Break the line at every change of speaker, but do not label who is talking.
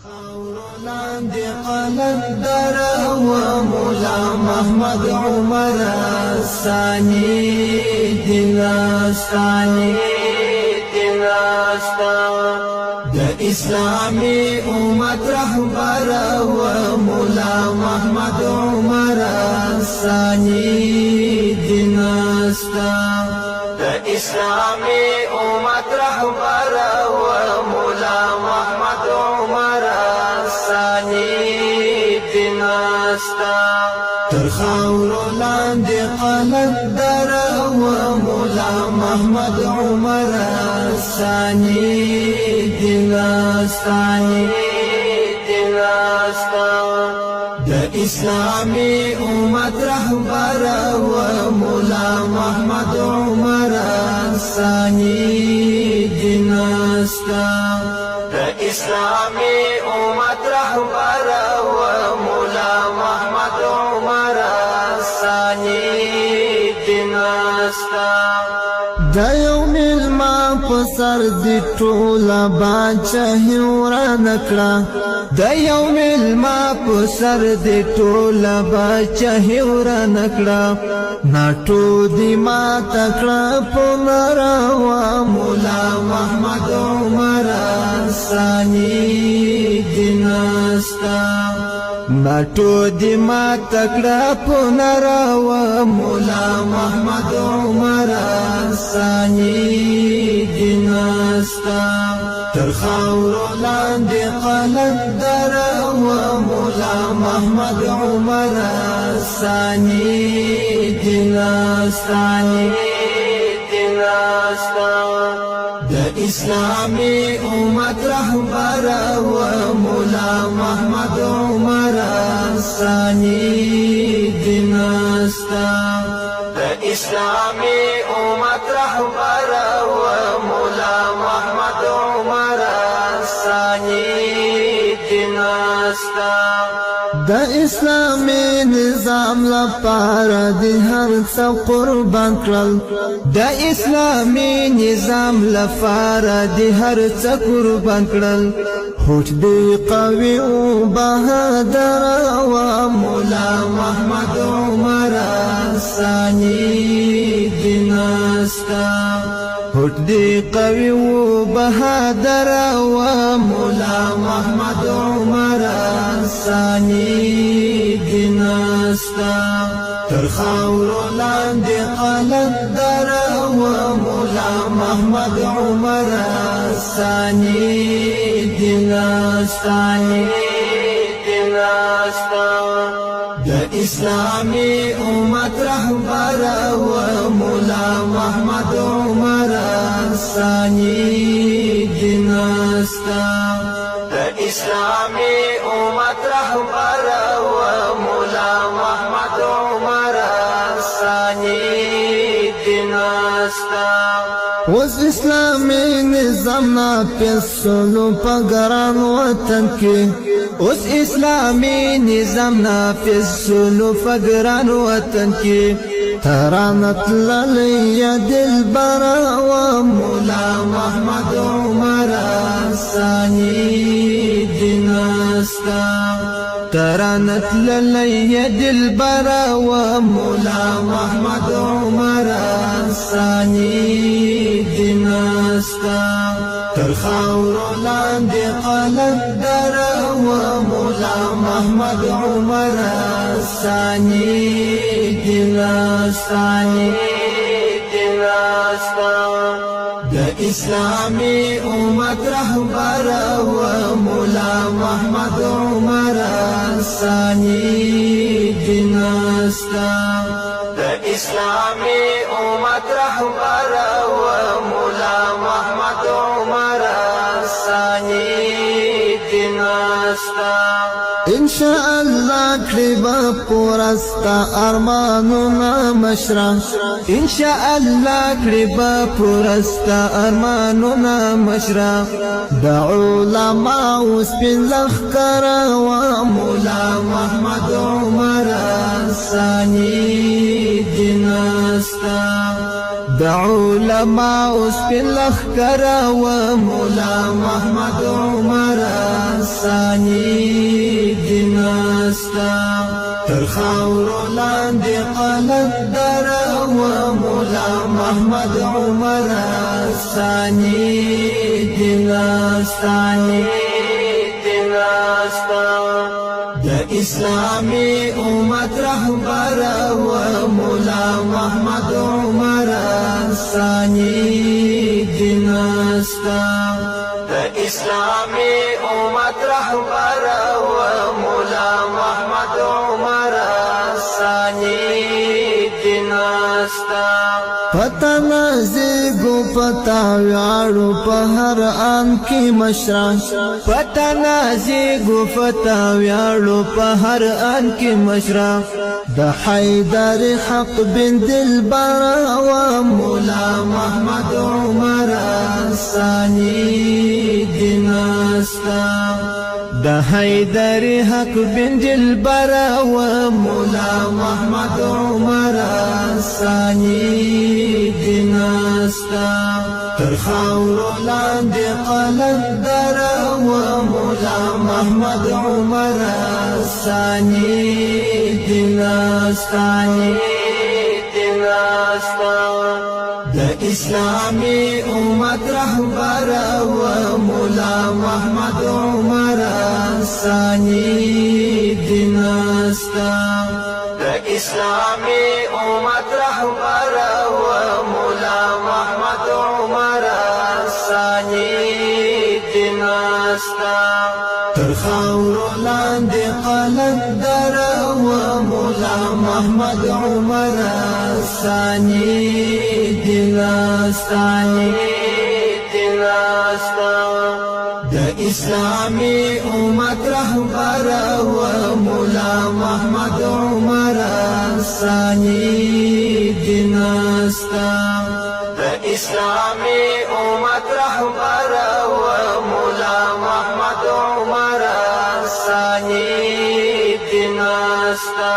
لاندې قلندر و مولا محمد عمر ثاني دینستانی د اسلامي امت رهبر و مولا محمد عمر ثاني دینستا د اسلامي امت رهبر و مولا محمد عمر ثاني دینستا تر خاورو لاندې قلندر و مولا محمد عمر ثاني دینستانی د اسلامي امت رهبر و مولا محمد عمر ثاني دینستا د اسلامي امت رهبر و مولا محمد عمر ثاني دینستا د یوم الما پسر دی ټوله باچهی ورانکړه د یوم الما پسر دی ټوله باچهی ورانکړه ناټو دی ما تکړه پنروا مولا محمد عمر ثاني دینستا ناټو دی ما تکړه پنروا مولا محمد عمر ثاني دینستا تر خاورو لاندې قلندر و مولا محمد عمر ثاني دینستانی د اسلامي امت رهبر و مولا محمد عمر ثاني دینستا د اسلامي امت رهبر و مولا محمد عمر ثاني دینستا د اسلامي نظام لپاره د هر څه قربان کړل د اسلامي نظام لپاره د هر څه قربان کړل هوټ دی قوي او بهادر و مولا محمد عمر ثاني دینستا هوټ دی قوي او بهادر و مولا محمد عمر ثاني دینستا تر خاورو لاندې قلندر و مولا محمد عمر ثاني دینستانی د اسلامي امت رهبر و مولا محمد عمر ثاني دینستا د اسلامي امت رهبر و مولا محمد عمر ثاني دینستا اوس اسلامي نظام نافذولو په ګران وطن کې اوس اسلامي نظام نافذولو په ګران وطن کې ترانت للیا دلبر و مولا محمد عمر ثاني دینستا ترانت للیا دلبر و مولا محمد عمر ثاني دینستا تر خاورو لاندې قلندر و مولا محمد عمر ثاني دینستانی د اسلامي امت رهبر و مولا محمد عمر ثاني دینستا د اسلامي امت رهبر و مولا محمد عمر ثاني دینستا انشاء الله کړي پورستا ارمانونه مشره انشاء الله کړي پورستا ارمانونه مشره د علماء سپین لخر و مولا محمد عمر ثاني دینستا د علماء سپین لخر و مولا محمد عمر ثاني دیناستا تر خاورو لاندې قلندر و مولا محمد عمر ثاني دیناستا د اسلامی امت رهبر و مولا محمد عمر ثاني دیناستا د اسلامی امت رهبر و مولا محمد عمر ثاني دیناستا پتا نازیگو پتا ویارو پا هر آن کی مشران پتا نازیگو پتا ویارو پا هر آن کی مشران دا حیدر حق بن دلبر و مولا محمد عمر ثاني دیناستا دا حیدر حق بن دلبر و مولا محمد عمر ثاني دیناستا تر خاورو لاندې قلندر و مولا محمد عمر ثاني دیناستا د اسلامی امت رهبر و مولا محمد عمر ثاني دیناستا د اسلامی امت رهبر و مولا محمد عمر ثاني دیناستا تر خاورو لاندې قلندر و مولا محمد عمر ثاني دیناستا د اسلامی امت رهبر و مولا محمد عمر ثاني دیناستا د اسلامی امت رهبر و مولا محمد عمر ثاني دیناستا